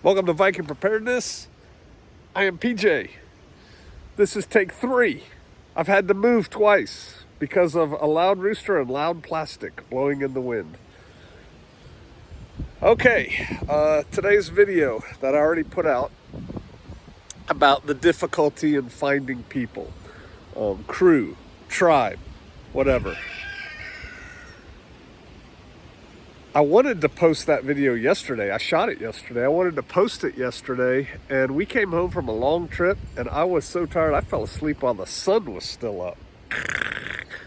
Welcome to Viking Preparedness. I am PJ. This is take 3. I've had to move twice because of a loud rooster and loud plastic blowing in the wind. Okay, today's video that I already put out about the difficulty in finding people, crew, tribe, whatever. I wanted to post that video yesterday. I shot it yesterday. I wanted to post it yesterday, and we came home from a long trip, and I was so tired I fell asleep while the sun was still up.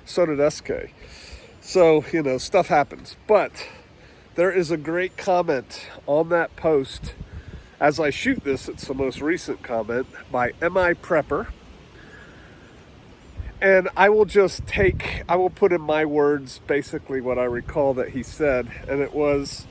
So did SK. So, stuff happens. But there is a great comment on that post. As I shoot this, it's the most recent comment by MI Prepper. And I will put in my words basically what I recall that he said. And it was,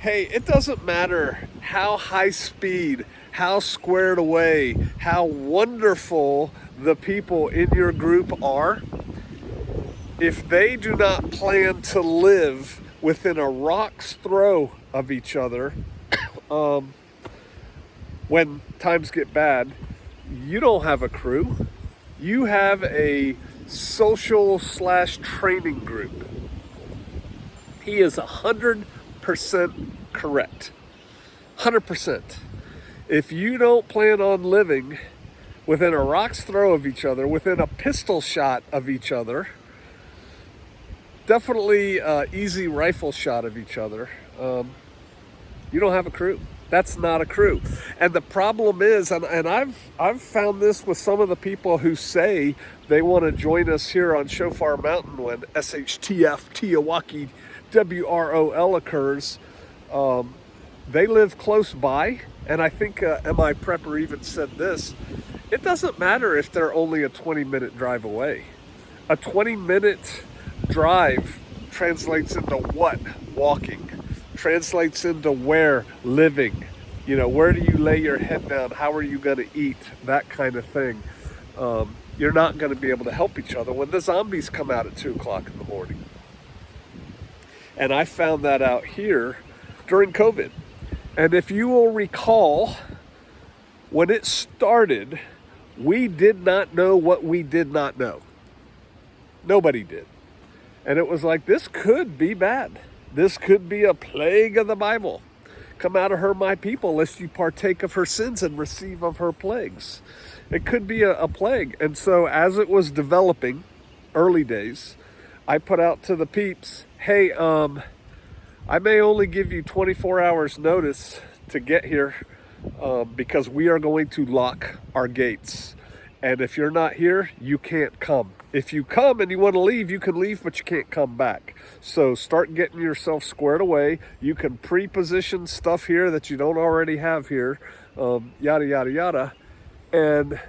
hey, it doesn't matter how high speed, how squared away, how wonderful the people in your group are. If they do not plan to live within a rock's throw of each other, when times get bad, you don't have a crew. You have a social/training group. He is 100% correct. 100%. If you don't plan on living within a rock's throw of each other, within a pistol shot of each other, definitely easy rifle shot of each other, you don't have a crew. That's not a crew. And the problem is, and I've found this with some of the people who say they want to join us here on Shofar Mountain when SHTF Teowaki WROL occurs. They live close by, and I think MI Prepper even said this. It doesn't matter if they're only a 20-minute drive away. A 20-minute drive translates into what? Walking. Translates into where? Living. Where do you lay your head down? How are you going to eat? That kind of thing. You're not going to be able to help each other when the zombies come out at 2 o'clock in the morning. And I found that out here during COVID. And if you will recall, when it started, we did not know what we did not know. Nobody did. And it was like, this could be bad. This could be a plague of the Bible. Come out of her, my people, lest you partake of her sins and receive of her plagues. It could be a plague. And so as it was developing, early days, I put out to the peeps, hey, I may only give you 24 hours notice to get here because we are going to lock our gates. And if you're not here, you can't come. If you come and you want to leave, you can leave, but you can't come back. So start getting yourself squared away. You can pre-position stuff here that you don't already have here, yada, yada, yada. And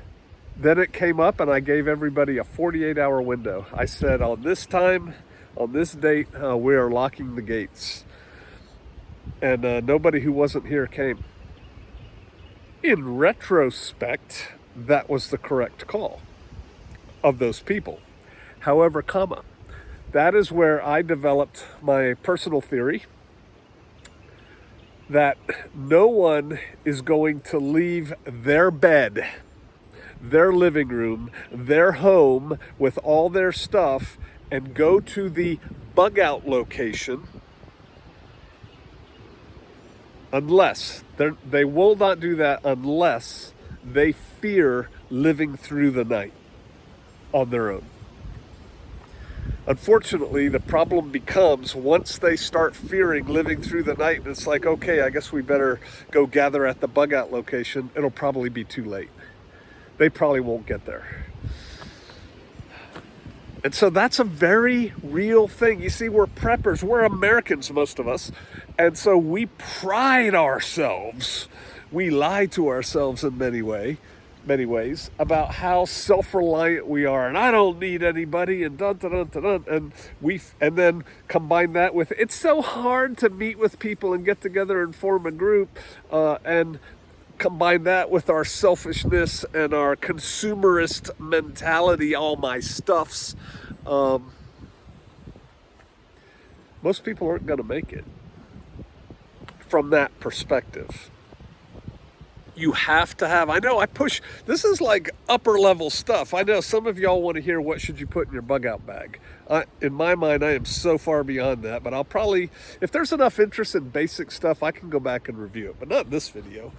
then it came up and I gave everybody a 48-hour window. I said, on this time, on this date, we are locking the gates. And nobody who wasn't here came. In retrospect, that was the correct call of those people. However, that is where I developed my personal theory that no one is going to leave their bed, their living room, their home with all their stuff and go to the bug out location unless they will not do that unless they fear living through the night on their own. Unfortunately, the problem becomes once they start fearing living through the night, and it's like, okay, I guess we better go gather at the bug out location, it'll probably be too late. They probably won't get there. And so that's a very real thing. You see, we're preppers, we're Americans, most of us, and so we pride ourselves. We lie to ourselves in many ways about how self-reliant we are, and I don't need anybody, and dun dun dun dun dun, and then combine that with it's so hard to meet with people and get together and form a group, and combine that with our selfishness and our consumerist mentality, all my stuffs. Most people aren't going to make it from that perspective. You have to have, I know I push, this is like upper level stuff. I know some of y'all want to hear what should you put in your bug out bag. In my mind, I am so far beyond that, but I'll probably, if there's enough interest in basic stuff, I can go back and review it, but not in this video.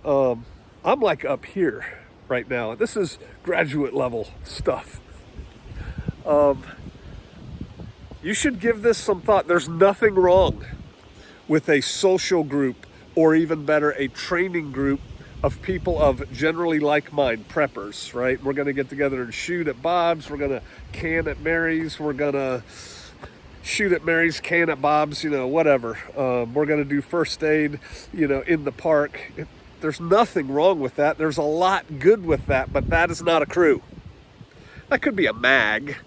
I'm like up here right now. This is graduate level stuff. You should give this some thought. There's nothing wrong with a social group, or even better, a training group of people of generally like mind, preppers, right? We're going to get together and shoot at Bob's. We're going to can at Mary's. We're going to shoot at Mary's, can at Bob's, you know, whatever. We're going to do first aid, you know, in the park. There's nothing wrong with that. There's a lot good with that, but that is not a crew. That could be a MAG.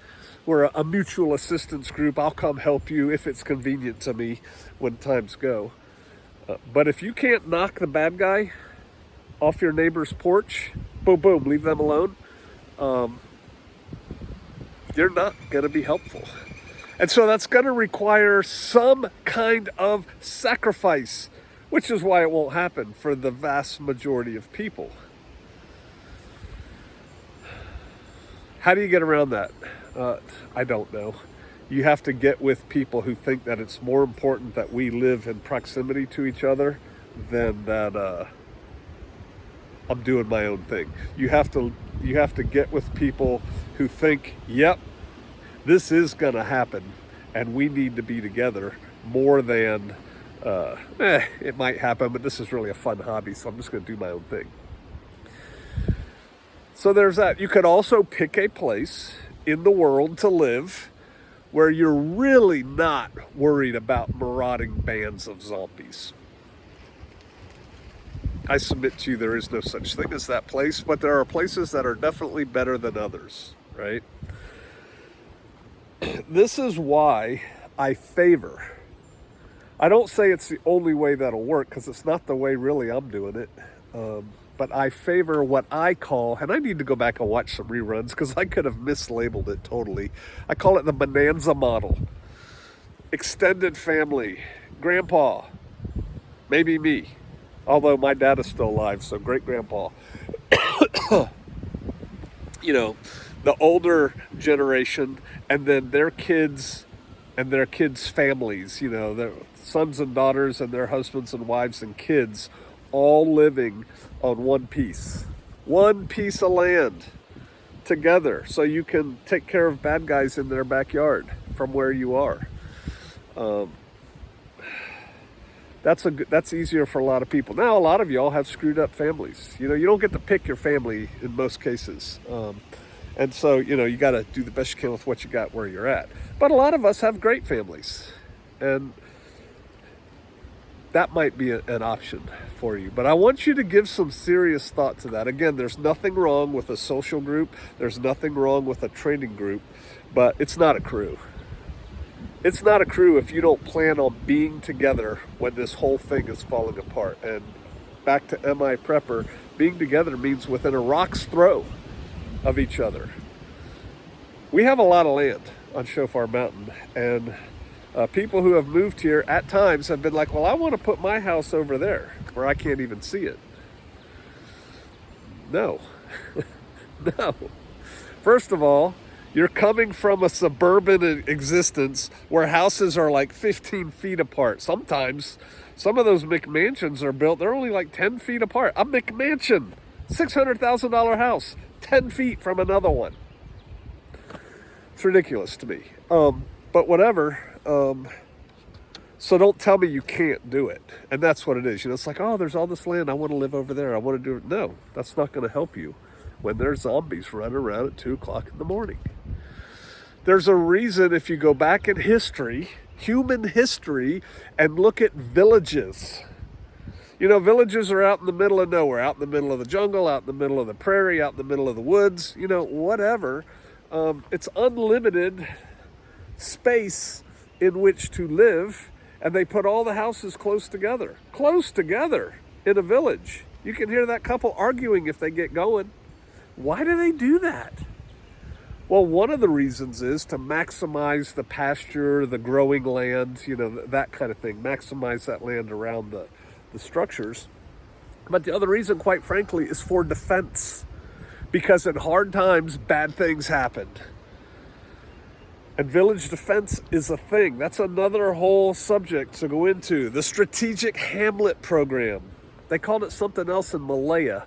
We're a mutual assistance group. I'll come help you if it's convenient to me when times go. But if you can't knock the bad guy off your neighbor's porch, boom, boom, leave them alone, you're not going to be helpful. And so that's going to require some kind of sacrifice, which is why it won't happen for the vast majority of people. How do you get around that? I don't know. You have to get with people who think that it's more important that we live in proximity to each other than that I'm doing my own thing. You have to get with people who think, yep, this is gonna happen and we need to be together more than it might happen, but this is really a fun hobby, so I'm just gonna do my own thing. So there's that. You could also pick a place in the world to live where you're really not worried about marauding bands of zombies. I submit to you there is no such thing as that place, but there are places that are definitely better than others, right? This is why I don't say it's the only way that'll work, because it's not the way really I'm doing it, but I favor what I call, and I need to go back and watch some reruns because I could have mislabeled it totally. I call it the Bonanza model. Extended family, grandpa, maybe me, although my dad is still alive, so great grandpa. You know, the older generation, and then their kids and their kids' families, you know, their sons and daughters and their husbands and wives and kids, all living on one piece of land together, so you can take care of bad guys in their backyard from where you are. That's easier for a lot of people. Now, a lot of y'all have screwed up families. You know, you don't get to pick your family in most cases. And so, you know, you got to do the best you can with what you got where you're at. But a lot of us have great families, and that might be an option for you. But I want you to give some serious thought to that. Again, there's nothing wrong with a social group. There's nothing wrong with a training group, but it's not a crew. It's not a crew if you don't plan on being together when this whole thing is falling apart. And back to MI Prepper, being together means within a rock's throw of each other. We have a lot of land on Shofar Mountain, and people who have moved here at times have been like, well, I want to put my house over there where I can't even see it. No. No. First of all, you're coming from a suburban existence where houses are like 15 feet apart. Sometimes some of those McMansions are built, they're only like 10 feet apart. A McMansion, $600,000 house, 10 feet from another one. It's ridiculous to me. But whatever. So don't tell me you can't do it. And that's what it is. You know, it's like, oh, there's all this land. I want to live over there. I want to do it. No, that's not going to help you when there's zombies running around at 2 o'clock in the morning. There's a reason, if you go back in history, human history, and look at villages. You know, villages are out in the middle of nowhere, out in the middle of the jungle, out in the middle of the prairie, out in the middle of the woods, you know, whatever. It's unlimited space in which to live, and they put all the houses close together in a village. You can hear that couple arguing if they get going. Why do they do that? Well, one of the reasons is to maximize the pasture, the growing land, you know, that kind of thing. Maximize that land around the structures. But the other reason, quite frankly, is for defense. Because in hard times, bad things happen. And village defense is a thing. That's another whole subject to go into. The Strategic Hamlet Program. They called it something else in Malaya,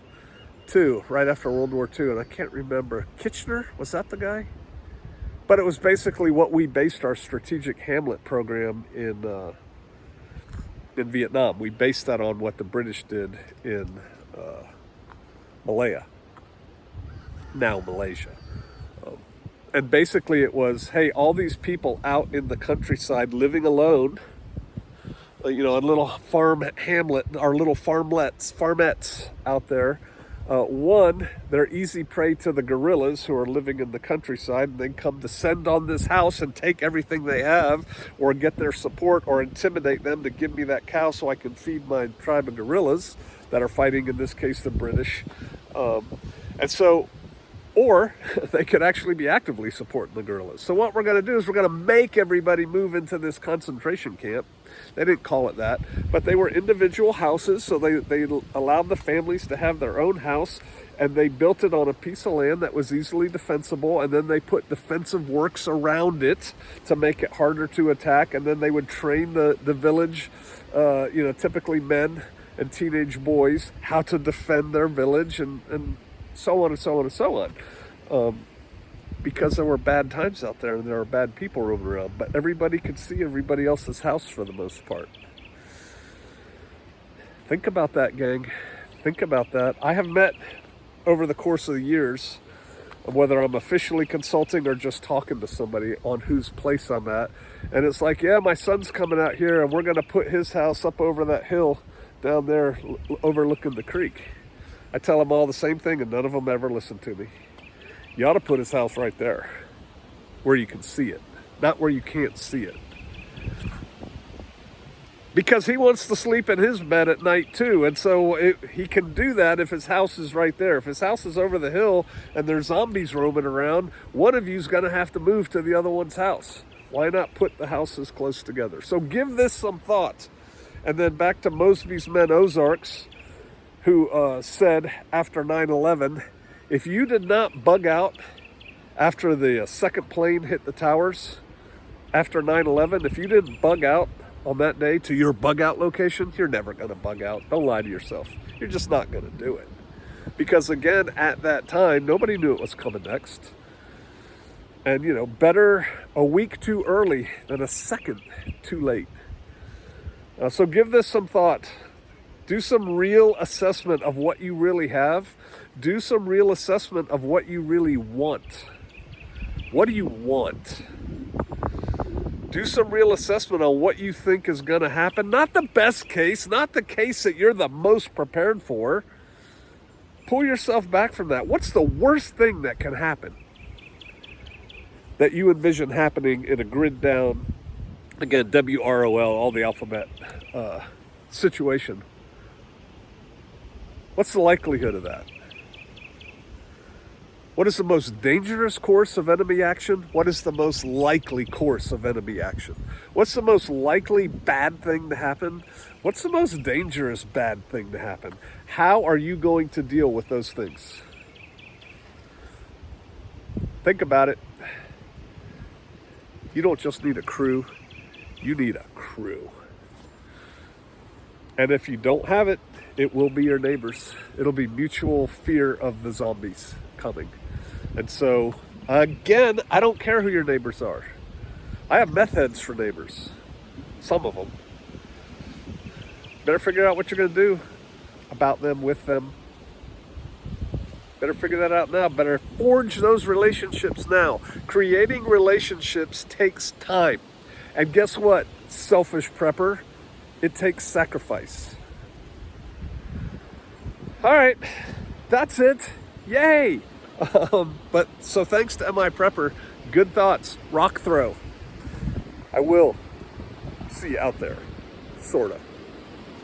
too, right after World War II. And I can't remember. Kitchener? Was that the guy? But it was basically what we based our Strategic Hamlet Program in Vietnam. We based that on what the British did in Malaya, now Malaysia. And basically it was, hey, all these people out in the countryside living alone, a little farm hamlet, or little farmettes out there. One, they're easy prey to the guerrillas who are living in the countryside, and then come descend on this house and take everything they have, or get their support, or intimidate them to give me that cow so I can feed my tribe of guerrillas that are fighting, in this case, the British. Or they could actually be actively supporting the guerrillas. So what we're going to do is we're going to make everybody move into this concentration camp. They didn't call it that, but they were individual houses, so they allowed the families to have their own house, and they built it on a piece of land that was easily defensible, and then they put defensive works around it to make it harder to attack, and then they would train the village, typically men and teenage boys, how to defend their village, and so on and so on and so on. Because there were bad times out there and there were bad people roaming around. But everybody could see everybody else's house for the most part. Think about that, gang. Think about that. I have met over the course of the years, whether I'm officially consulting or just talking to somebody, on whose place I'm at. And it's like, yeah, my son's coming out here and we're going to put his house up over that hill down there overlooking the creek. I tell them all the same thing, and none of them ever listen to me. You ought to put his house right there, where you can see it, not where you can't see it. Because he wants to sleep in his bed at night too, and so he can do that if his house is right there. If his house is over the hill and there's zombies roaming around, one of you's going to have to move to the other one's house. Why not put the houses close together? So give this some thought. And then back to Mosby's men, Ozarks, who said after 9/11, if you did not bug out after the second plane hit the towers, after 9/11, if you didn't bug out on that day to your bug out location, you're never going to bug out. Don't lie to yourself. You're just not going to do it. Because again, at that time, nobody knew it was coming next. And, better a week too early than a second too late. So give this some thought. Do some real assessment of what you really have. Do some real assessment of what you really want. What do you want? Do some real assessment on what you think is going to happen. Not the best case, not the case that you're the most prepared for. Pull yourself back from that. What's the worst thing that can happen that you envision happening in a grid down, again, WROL, all the alphabet situation? What's the likelihood of that? What is the most dangerous course of enemy action? What is the most likely course of enemy action? What's the most likely bad thing to happen? What's the most dangerous bad thing to happen? How are you going to deal with those things? Think about it. You don't just need a crew, you need a crew. And if you don't have it, it will be your neighbors. It'll be mutual fear of the zombies coming. And so, again, I don't care who your neighbors are. I have meth heads for neighbors. Some of them. Better figure out what you're going to do about them, with them. Better figure that out now. Better forge those relationships now. Creating relationships takes time. And guess what, selfish prepper? It takes sacrifice. All right, that's it. Yay! But so thanks to MI Prepper. Good thoughts. Rock throw. I will see you out there. Sorta.